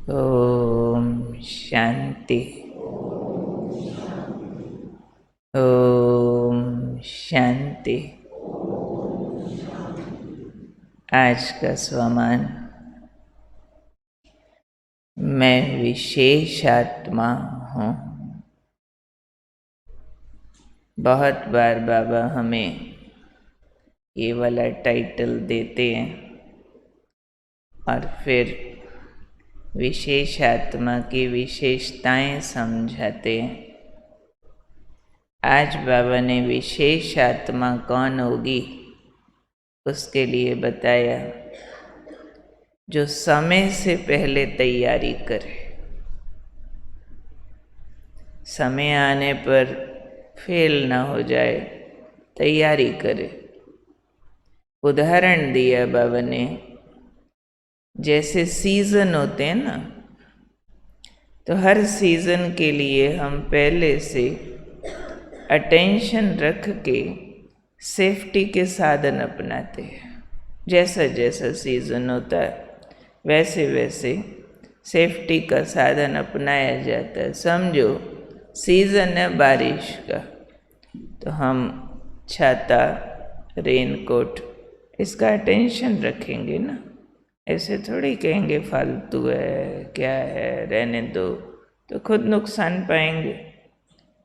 ओम शांति। ओम शांति। आज का स्वमान, मैं विशेष आत्मा हूँ। बहुत बार बाबा हमें ये वाला टाइटल देते हैं और फिर विशेष आत्मा की विशेषताएं समझाते हैं। आज बाबा ने विशेष आत्मा कौन होगी उसके लिए बताया, जो समय से पहले तैयारी करे, समय आने पर फेल ना हो जाए, तैयारी करे। उदाहरण दिया बाबा ने, जैसे सीजन होते हैं ना, तो हर सीजन के लिए हम पहले से अटेंशन रख के सेफ्टी के साधन अपनाते हैं। जैसा जैसा सीजन होता है वैसे वैसे सेफ्टी का साधन अपनाया जाता है। समझो सीजन है बारिश का, तो हम छाता, रेनकोट, इसका अटेंशन रखेंगे ना। ऐसे थोड़ी कहेंगे फालतू है, क्या है, रहने दो, तो खुद नुकसान पाएंगे।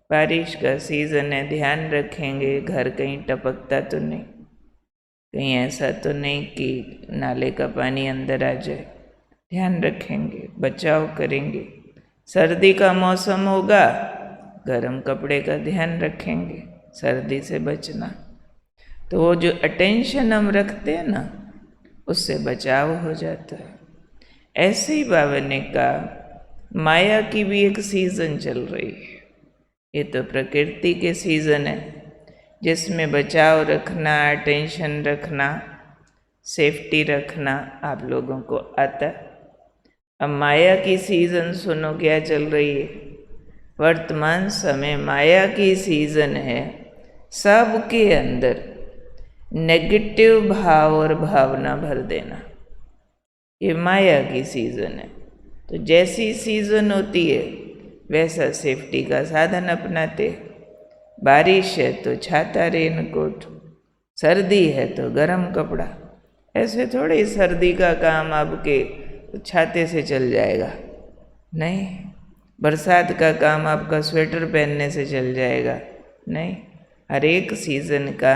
बारिश का सीज़न है, ध्यान रखेंगे घर कहीं टपकता तो नहीं, कहीं ऐसा तो नहीं कि नाले का पानी अंदर आ जाए। ध्यान रखेंगे, बचाव करेंगे। सर्दी का मौसम होगा, गर्म कपड़े का ध्यान रखेंगे, सर्दी से बचना। तो वो जो अटेंशन हम रखते हैं ना, उससे बचाव हो जाता है। ऐसे ही बाबा ने कहा, माया की भी एक सीज़न चल रही है। ये तो प्रकृति के सीज़न है जिसमें बचाव रखना, अटेंशन रखना, सेफ्टी रखना आप लोगों को आता है। अब माया की सीज़न सुनो क्या चल रही है। वर्तमान समय माया की सीज़न है। सबके अंदर नेगेटिव भाव और भावना भर देना, ये माया की सीज़न है। तो जैसी सीज़न होती है वैसा सेफ्टी का साधन अपनाते। बारिश है तो छाता, रेनकोट, सर्दी है तो गर्म कपड़ा। ऐसे थोड़ी सर्दी का काम आपके छाते से चल जाएगा, नहीं। बरसात का काम आपका स्वेटर पहनने से चल जाएगा, नहीं। हर एक सीज़न का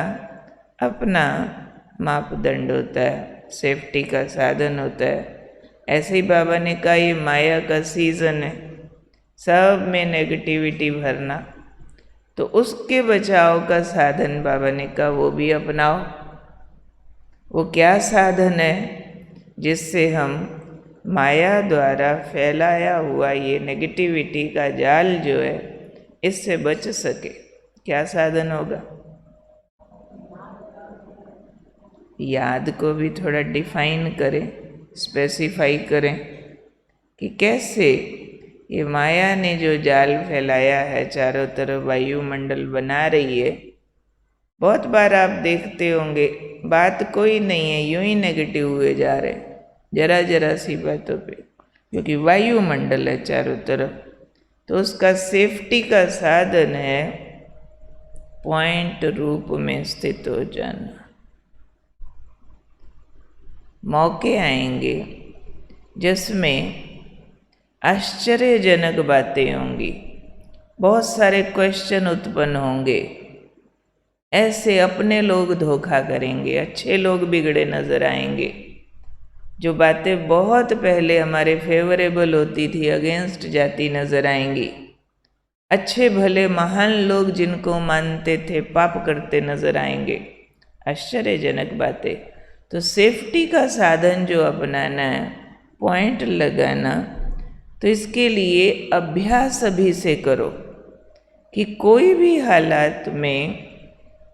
अपना मापदंड होता है, सेफ्टी का साधन होता है। ऐसे ही बाबा ने कहा, ये माया का सीज़न है, सब में नेगेटिविटी भरना, तो उसके बचाव का साधन बाबा ने कहा वो भी अपनाओ। वो क्या साधन है जिससे हम माया द्वारा फैलाया हुआ ये नेगेटिविटी का जाल जो है इससे बच सके? क्या साधन होगा? याद को भी थोड़ा डिफाइन करें, स्पेसिफाई करें कि कैसे ये माया ने जो जाल फैलाया है, चारों तरफ वायुमंडल बना रही है। बहुत बार आप देखते होंगे बात कोई नहीं है, यूं ही नेगेटिव हुए जा रहे जरा जरा सी बातों पे, क्योंकि वायुमंडल है चारों तरफ। तो उसका सेफ्टी का साधन है पॉइंट रूप में स्थित हो जाना। मौके आएंगे जिसमें आश्चर्यजनक बातें होंगी, बहुत सारे क्वेश्चन उत्पन्न होंगे। ऐसे अपने लोग धोखा करेंगे, अच्छे लोग बिगड़े नजर आएंगे। जो बातें बहुत पहले हमारे फेवरेबल होती थी, अगेंस्ट जाती नजर आएंगी। अच्छे भले महान लोग जिनको मानते थे पाप करते नजर आएंगे। आश्चर्यजनक बातें। तो सेफ्टी का साधन जो अपनाना है, पॉइंट लगाना, तो इसके लिए अभ्यास अभी से करो कि कोई भी हालात में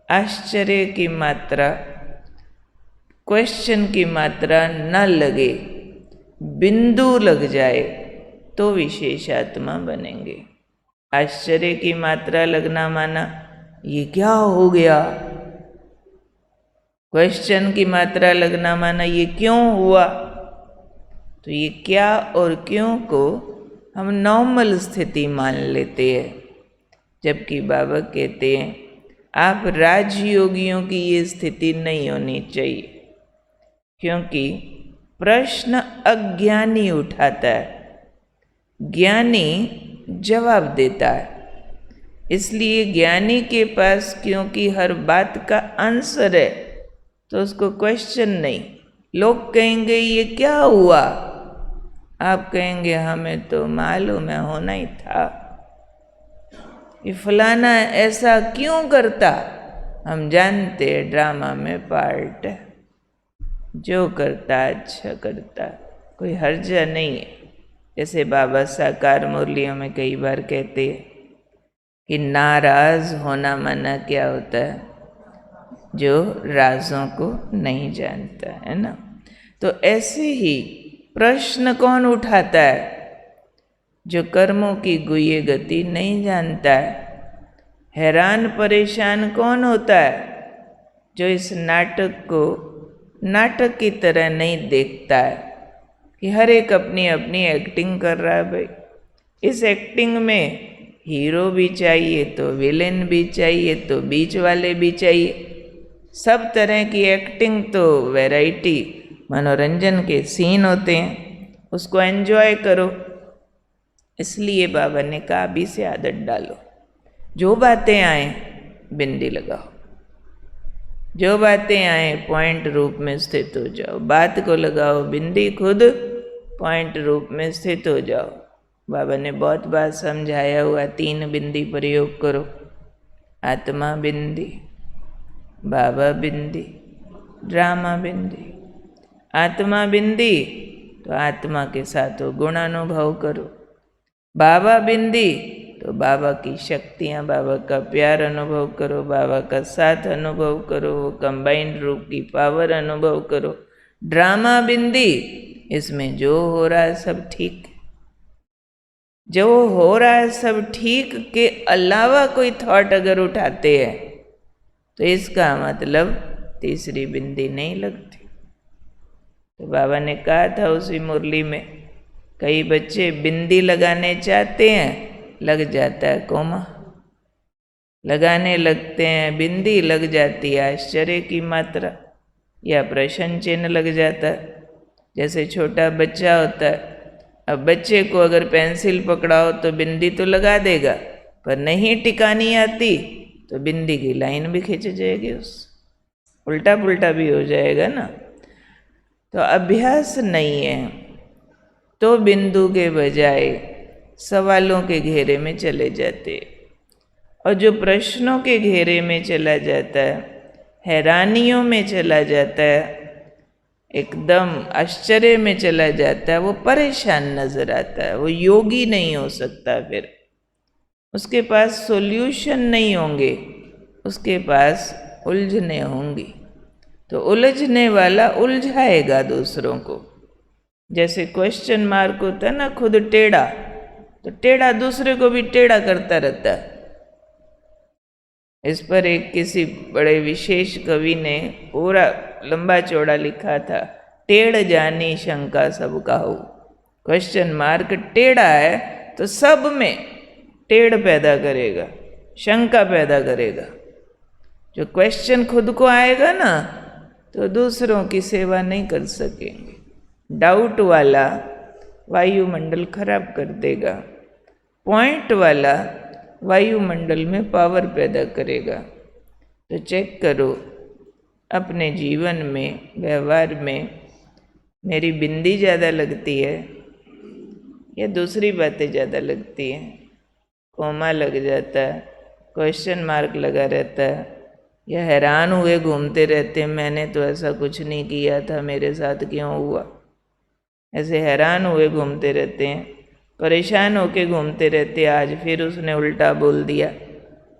आश्चर्य की मात्रा, क्वेश्चन की मात्रा न लगे, बिंदु लग जाए तो विशेष आत्मा बनेंगे। आश्चर्य की मात्रा लगना माना ये क्या हो गया, क्वेश्चन की मात्रा लगना माना ये क्यों हुआ, तो ये क्या और क्यों को हम नॉर्मल स्थिति मान लेते हैं, जबकि बाबा कहते हैं आप राजयोगियों की ये स्थिति नहीं होनी चाहिए, क्योंकि प्रश्न अज्ञानी उठाता है, ज्ञानी जवाब देता है। इसलिए ज्ञानी के पास क्योंकि हर बात का आंसर है, तो उसको क्वेश्चन नहीं। लोग कहेंगे ये क्या हुआ, आप कहेंगे हमें तो मालूम है, होना ही था। ये फलाना ऐसा क्यों करता, हम जानते हैं ड्रामा में पार्ट है, जो करता अच्छा करता, कोई हर्जा नहीं है। जैसे बाबा साकार मुरलियों में कई बार कहते हैं कि नाराज होना माना क्या होता है, जो राजों को नहीं जानता है ना। तो ऐसे ही प्रश्न कौन उठाता है, जो कर्मों की गुह्य गति नहीं जानता है। हैरान परेशान कौन होता है, जो इस नाटक को नाटक की तरह नहीं देखता है कि हर एक अपनी अपनी एक्टिंग कर रहा है। भाई इस एक्टिंग में हीरो भी चाहिए तो विलेन भी चाहिए तो बीच वाले भी चाहिए, सब तरह की एक्टिंग तो वैरायटी मनोरंजन के सीन होते हैं, उसको एंजॉय करो। इसलिए बाबा ने कहा अभी से आदत डालो, जो बातें आए बिंदी लगाओ, जो बातें आए पॉइंट रूप में स्थित हो जाओ, बात को लगाओ बिंदी, खुद पॉइंट रूप में स्थित हो जाओ। बाबा ने बहुत बार समझाया हुआ, 3 बिंदी प्रयोग करो, आत्मा बिंदी, बाबा बिंदी, ड्रामा बिंदी। आत्मा बिंदी तो आत्मा के साथ वो गुणानुभव करो, बाबा बिंदी तो बाबा की शक्तियाँ, बाबा का प्यार अनुभव करो, बाबा का साथ अनुभव करो, वो कंबाइंड रूप की पावर अनुभव करो। ड्रामा बिंदी, इसमें जो हो रहा है सब ठीक, जो हो रहा है सब ठीक के अलावा कोई थॉट अगर उठाते हैं तो इसका मतलब तीसरी बिंदी नहीं लगती। तो बाबा ने कहा था उसी मुरली में, कई बच्चे बिंदी लगाने चाहते हैं, लग जाता है कोमा, लगाने लगते हैं बिंदी, लग जाती है आश्चर्य की मात्रा या प्रश्न चिन्ह लग जाता है। जैसे छोटा बच्चा होता है, अब बच्चे को अगर पेंसिल पकड़ाओ तो बिंदी तो लगा देगा, पर नहीं टिकानी आती तो बिंदी की लाइन भी खींच जाएगी, उस उल्टा पुल्टा भी हो जाएगा ना। तो अभ्यास नहीं है तो बिंदु के बजाय सवालों के घेरे में चले जाते, और जो प्रश्नों के घेरे में चला जाता है, हैरानियों में चला जाता है, एकदम आश्चर्य में चला जाता है, वो परेशान नजर आता है, वो योगी नहीं हो सकता। फिर उसके पास सॉल्यूशन नहीं होंगे, उसके पास उलझने होंगी। तो उलझने वाला उलझाएगा दूसरों को। जैसे क्वेश्चन मार्क होता है ना, खुद टेढ़ा, तो टेढ़ा दूसरे को भी टेढ़ा करता रहता है। इस पर एक किसी बड़े विशेष कवि ने पूरा लंबा चौड़ा लिखा था, टेढ़ जानी शंका सब काहू। क्वेश्चन मार्क टेढ़ा है तो सब में टेढ़ पैदा करेगा, शंका पैदा करेगा। जो क्वेश्चन खुद को आएगा ना, तो दूसरों की सेवा नहीं कर सकेंगे। डाउट वाला वायुमंडल खराब कर देगा, पॉइंट वाला वायुमंडल में पावर पैदा करेगा। तो चेक करो अपने जीवन में, व्यवहार में, मेरी बिंदी ज़्यादा लगती है या दूसरी बातें ज़्यादा लगती हैं। कोमा लग जाता है, क्वेश्चन मार्क लगा रहता है, या हैरान हुए घूमते रहते हैं, मैंने तो ऐसा कुछ नहीं किया था, मेरे साथ क्यों हुआ। ऐसे हैरान हुए घूमते रहते हैं, परेशान होके घूमते रहते, आज फिर उसने उल्टा बोल दिया।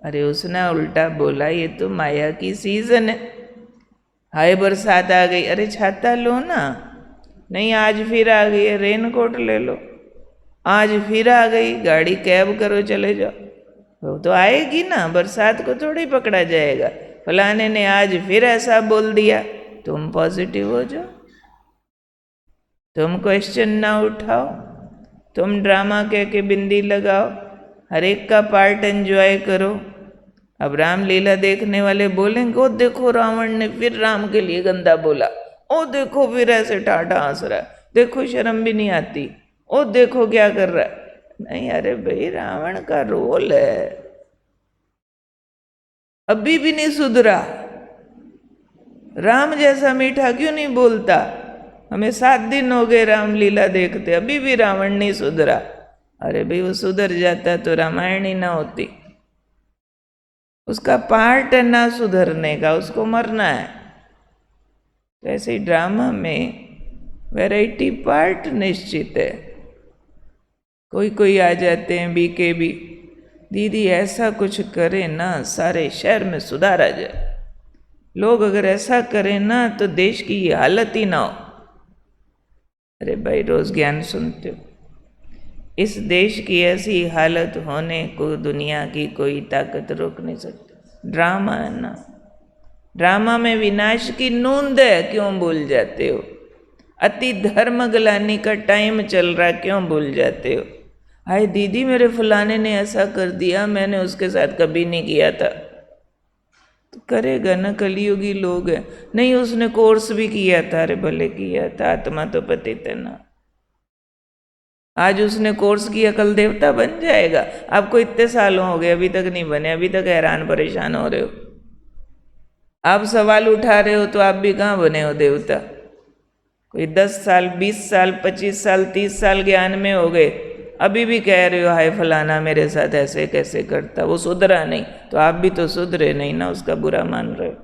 अरे उसने उल्टा बोला, ये तो माया की सीजन है। हाय बरसात आ गई, अरे छाता लो ना, नहीं आज फिर आ गई है, रेनकोट ले लो। आज फिर आ गई, गाड़ी कैब करो चले जाओ, वो तो आएगी ना, बरसात को थोड़ी पकड़ा जाएगा। फलाने ने आज फिर ऐसा बोल दिया, तुम पॉजिटिव हो जाओ। तुम क्वेश्चन ना उठाओ, तुम ड्रामा कह के बिंदी लगाओ, हर एक का पार्ट एंजॉय करो। अब रामलीला देखने वाले बोलेंगे ओ देखो रावण ने फिर राम के लिए गंदा बोला, ओ देखो फिर ऐसे टाटा हंस रहा है, देखो शर्म भी नहीं आती, ओ देखो क्या कर रहा है। नहीं, अरे भाई रावण का रोल है, अभी भी नहीं सुधरा। राम जैसा मीठा क्यों नहीं बोलता? हमें 7 दिन हो गए रामलीला देखते, अभी भी रावण नहीं सुधरा। अरे भाई वो सुधर जाता तो रामायण ही ना होती। उसका पार्ट है ना सुधरने का, उसको मरना है। तो ऐसे ही ड्रामा में वैरायटी पार्ट निश्चित है। कोई कोई आ जाते हैं बीके भी, दीदी ऐसा कुछ करे ना सारे शहर में सुधार आ जाए, लोग अगर ऐसा करें ना तो देश की ये हालत ही ना हो। अरे भाई रोज ज्ञान सुनते हो, इस देश की ऐसी हालत होने को दुनिया की कोई ताकत रोक नहीं सकती। ड्रामा है ना, ड्रामा में विनाश की नूंद है, क्यों भूल जाते हो? अति धर्म गलानी का टाइम चल रहा है, क्यों भूल जाते हो? हाय दीदी मेरे फलाने ने ऐसा कर दिया, मैंने उसके साथ कभी नहीं किया था। तो करेगा ना, कलियुगी लोग है। नहीं उसने कोर्स भी किया था, अरे भले किया था, आत्मा तो पतित है ना। आज उसने कोर्स किया, कल देवता बन जाएगा। आपको इतने सालों हो गए अभी तक नहीं बने, अभी तक हैरान परेशान हो रहे हो। आप सवाल उठा रहे हो तो आप भी कहाँ बने हो देवता? कोई 10 साल 20 साल 25 साल 30 साल ज्ञान में हो गए, अभी भी कह रहे हो हाय फलाना मेरे साथ ऐसे कैसे करता, वो सुधरा नहीं, तो आप भी तो सुधरे नहीं ना, उसका बुरा मान रहे हो।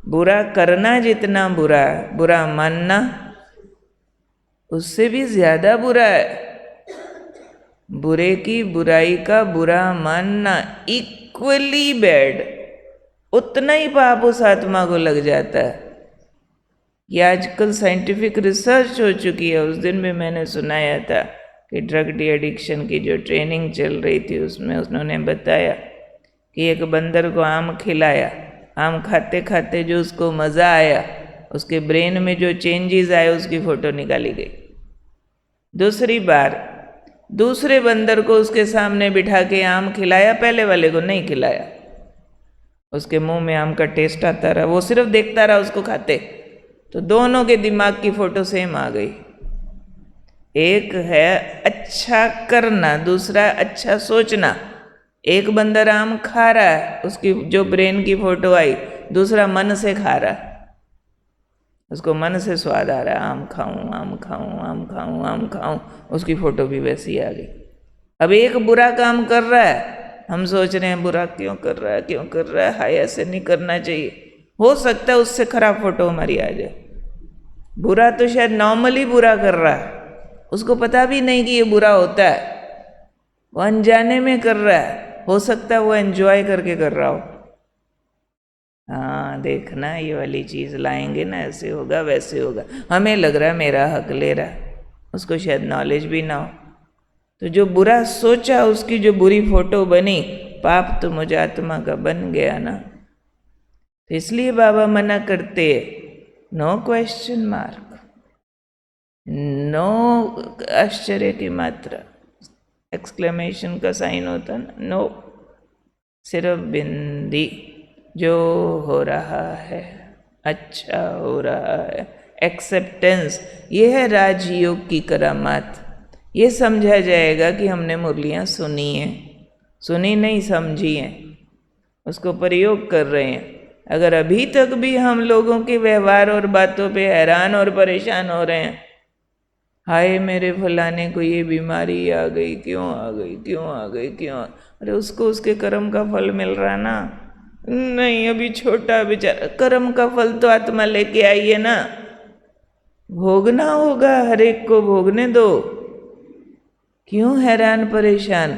बुरा करना जितना बुरा है, बुरा मानना उससे भी ज्यादा बुरा है। बुरे की बुराई का बुरा मानना इक्वली बैड, उतना ही पाप उस आत्मा को लग जाता है। ये आजकल साइंटिफिक रिसर्च हो चुकी है। उस दिन भी मैंने सुनाया था कि ड्रग डी एडिक्शन की जो ट्रेनिंग चल रही थी उसमें उन्होंने बताया कि एक बंदर को आम खिलाया, आम खाते खाते जो उसको मज़ा आया, उसके ब्रेन में जो चेंजेस आए उसकी फ़ोटो निकाली गई। दूसरी बार दूसरे बंदर को उसके सामने बिठा के आम खिलाया, पहले वाले को नहीं खिलाया। उसके मुंह में आम का टेस्ट आता रहा, वो सिर्फ देखता रहा उसको खाते, तो दोनों के दिमाग की फ़ोटो सेम आ गई। एक है अच्छा करना, दूसरा अच्छा सोचना। एक बंदर आम खा रहा है, उसकी जो ब्रेन की फ़ोटो आई, दूसरा मन से खा रहा है, उसको मन से स्वाद आ रहा है, आम खाऊं आम खाऊं आम खाऊं आम खाऊं, उसकी फ़ोटो भी वैसी आ गई। अब एक बुरा काम कर रहा है, हम सोच रहे हैं बुरा क्यों कर रहा है, क्यों कर रहा है, हाय ऐसे नहीं करना चाहिए। हो सकता है उससे खराब फ़ोटो हमारी आ जाए। बुरा तो शायद नॉर्मली बुरा कर रहा है, उसको पता भी नहीं कि ये बुरा होता है, वो अनजाने में कर रहा है। हो सकता है वो एंजॉय करके कर रहा हो। हाँ देखना ये वाली चीज़ लाएंगे ना, ऐसे होगा वैसे होगा, हमें लग रहा है मेरा हक ले रहा है, उसको शायद नॉलेज भी ना हो। तो जो बुरा सोचा उसकी जो बुरी फोटो बनी, पाप तो मुझ आत्मा का बन गया ना। तो इसलिए बाबा मना करते नो क्वेश्चन मार्क, नो आश्चर्य की मात्रा, एक्सक्लेमेशन का साइन होता ना, नो, सिर्फ बिंदी। जो हो रहा है अच्छा हो रहा है, एक्सेप्टेंस, ये है राजयोग की करामात। ये समझा जाएगा कि हमने मुरलियाँ सुनी हैं, सुनी नहीं समझी हैं, उसको प्रयोग कर रहे हैं। अगर अभी तक भी हम लोगों के व्यवहार और बातों पे हैरान और परेशान हो रहे हैं, हाय मेरे फलाने को ये बीमारी आ गई, क्यों आ गई, क्यों आ गई, क्यों अरे उसको उसके कर्म का फल मिल रहा ना। नहीं अभी छोटा बेचारा, कर्म का फल तो आत्मा लेके आई है ना, भोगना होगा, हर एक को भोगने दो। क्यों हैरान परेशान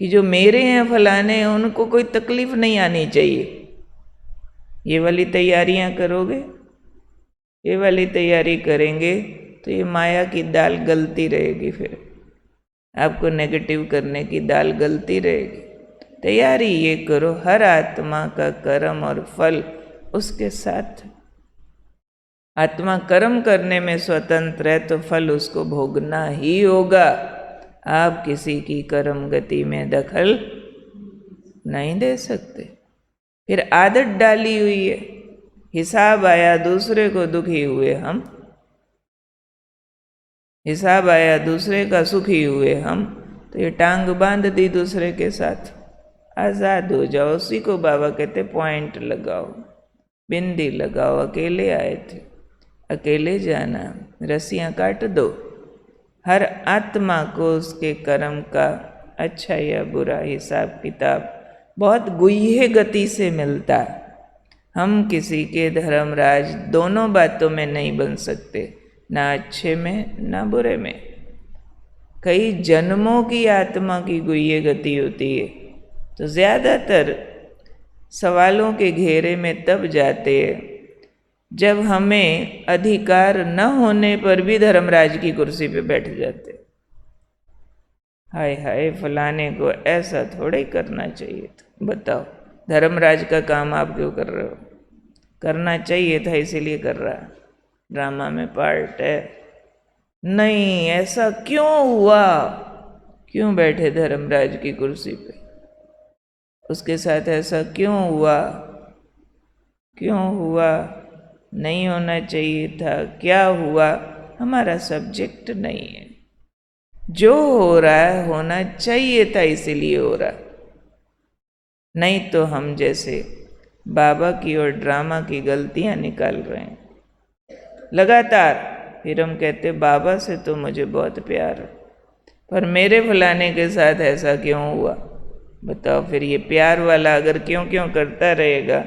कि जो मेरे हैं फलाने हैं उनको कोई तकलीफ नहीं आनी चाहिए। ये वाली तैयारियां करोगे, ये वाली तैयारी करेंगे तो ये माया की दाल गलती रहेगी, फिर आपको नेगेटिव करने की दाल गलती रहेगी। तैयारी ये करो, हर आत्मा का कर्म और फल उसके साथ आत्मा कर्म करने में स्वतंत्र है तो फल उसको भोगना ही होगा। आप किसी की कर्म गति में दखल नहीं दे सकते। फिर आदत डाली हुई है, हिसाब आया दूसरे को दुखी हुए हम, हिसाब आया दूसरे का सुखी हुए हम, तो ये टांग बांध दी दूसरे के साथ। आज़ाद हो जाओ। उसी को बाबा कहते पॉइंट लगाओ, बिंदी लगाओ। अकेले आए थे, अकेले जाना, रस्सियाँ काट दो। हर आत्मा को उसके कर्म का अच्छा या बुरा हिसाब किताब बहुत गुह्य गति से मिलता है। हम किसी के धर्मराज दोनों बातों में नहीं बन सकते, ना अच्छे में ना बुरे में। कई जन्मों की आत्मा की गुह्य गति होती है, तो ज़्यादातर सवालों के घेरे में तब जाते हैं जब हमें अधिकार न होने पर भी धर्मराज की कुर्सी पे बैठ जाते। हाय हाय, फलाने को ऐसा थोड़ा ही करना चाहिए था। बताओ, धर्मराज का काम आप क्यों कर रहे हो? करना चाहिए था इसीलिए कर रहा, ड्रामा में पार्ट है। नहीं, ऐसा क्यों हुआ? क्यों बैठे धर्मराज की कुर्सी पे? उसके साथ ऐसा क्यों हुआ? क्यों हुआ? नहीं होना चाहिए था, क्या हुआ? हमारा सब्जेक्ट नहीं है। जो हो रहा है होना चाहिए था, इसीलिए हो रहा। नहीं तो हम जैसे बाबा की और ड्रामा की गलतियां निकाल रहे हैं लगातार। फिर हम कहते बाबा से तो मुझे बहुत प्यार है, पर मेरे फलाने के साथ ऐसा क्यों हुआ? बताओ, फिर ये प्यार वाला अगर क्यों क्यों करता रहेगा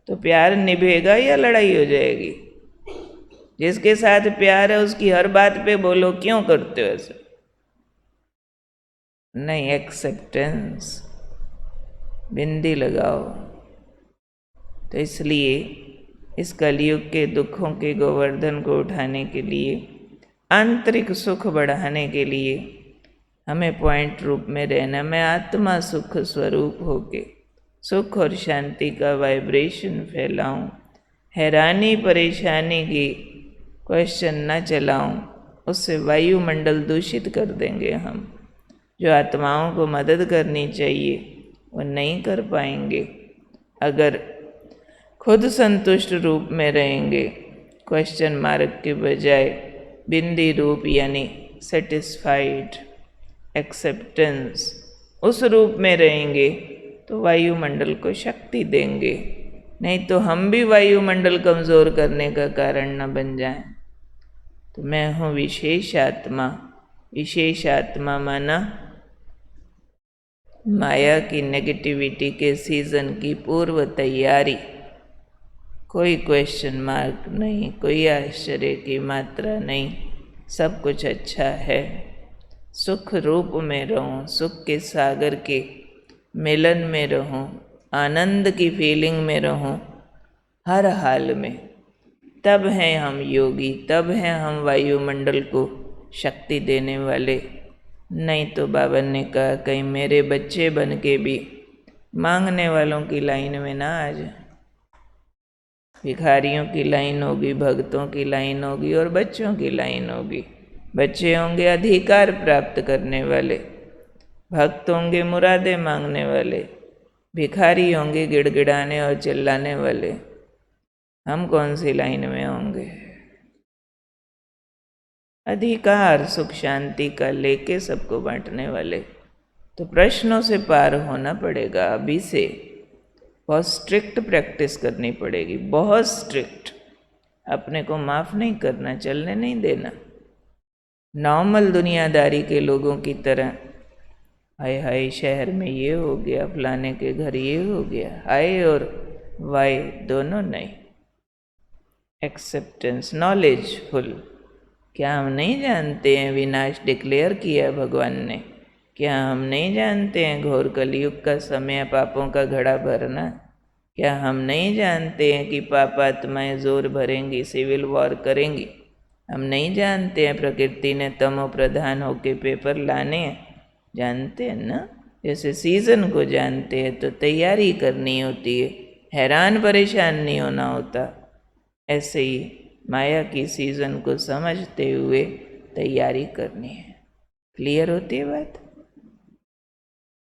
तो प्यार निभेगा या लड़ाई हो जाएगी? जिसके साथ प्यार है उसकी हर बात पे बोलो क्यों करते हो ऐसा? नहीं, एक्सेप्टेंस, बिंदी लगाओ। तो इसलिए इस कलयुग के दुखों के गोवर्धन को उठाने के लिए, आंतरिक सुख बढ़ाने के लिए हमें पॉइंट रूप में रहना। मैं आत्मा सुख स्वरूप होके सुख और शांति का वाइब्रेशन फैलाऊं, हैरानी परेशानी की क्वेश्चन न चलाऊं, उससे वायुमंडल दूषित कर देंगे हम। जो आत्माओं को मदद करनी चाहिए वो नहीं कर पाएंगे। अगर खुद संतुष्ट रूप में रहेंगे, क्वेश्चन मार्क के बजाय बिंदी रूप यानी सेटिस्फाइड, एक्सेप्टेंस, उस रूप में रहेंगे तो वायुमंडल को शक्ति देंगे। नहीं तो हम भी वायुमंडल कमज़ोर करने का कारण न बन जाएं। तो मैं हूँ विशेष आत्मा। विशेष आत्मा माना माया की नेगेटिविटी के सीजन की पूर्व तैयारी। कोई क्वेश्चन मार्क नहीं, कोई आश्चर्य की मात्रा नहीं, सब कुछ अच्छा है। सुख रूप में रहूं, सुख के सागर के मिलन में रहूं, आनंद की फीलिंग में रहूं हर हाल में। तब हैं हम योगी, तब हैं हम वायुमंडल को शक्ति देने वाले। नहीं तो बाबा ने कहा कहीं मेरे बच्चे बन के भी मांगने वालों की लाइन में ना आ जाए। भिखारियों की लाइन होगी, भक्तों की लाइन होगी और बच्चों की लाइन होगी। बच्चे होंगे अधिकार प्राप्त करने वाले, भक्त होंगे मुरादे मांगने वाले, भिखारी होंगे गिड़गिड़ाने और चिल्लाने वाले। हम कौन सी लाइन में होंगे? अधिकार सुख शांति का लेके सबको बांटने वाले। तो प्रश्नों से पार होना पड़ेगा। अभी से बहुत स्ट्रिक्ट प्रैक्टिस करनी पड़ेगी, बहुत स्ट्रिक्ट। अपने को माफ़ नहीं करना, चलने नहीं देना। नॉर्मल दुनियादारी के लोगों की तरह हाय हाय शहर में ये हो गया, फलाने के घर ये हो गया, हाय और वाई दोनों नहीं। Acceptance, knowledgeful. क्या हम नहीं जानते हैं विनाश डिक्लेयर किया भगवान ने? क्या हम नहीं जानते हैं घोर कलयुग का समय पापों का घड़ा भरना? क्या हम नहीं जानते हैं कि पापात्माएं जोर भरेंगी, सिविल वॉर करेंगी? हम नहीं जानते हैं प्रकृति ने तमो प्रधान होके पेपर लाने हैं? जानते हैं ना? जैसे सीजन को जानते हैं तो तैयारी करनी होती है, हैरान परेशान नहीं होना होता। ऐसे ही माया की सीज़न को समझते हुए तैयारी करनी है। क्लियर होती है बात?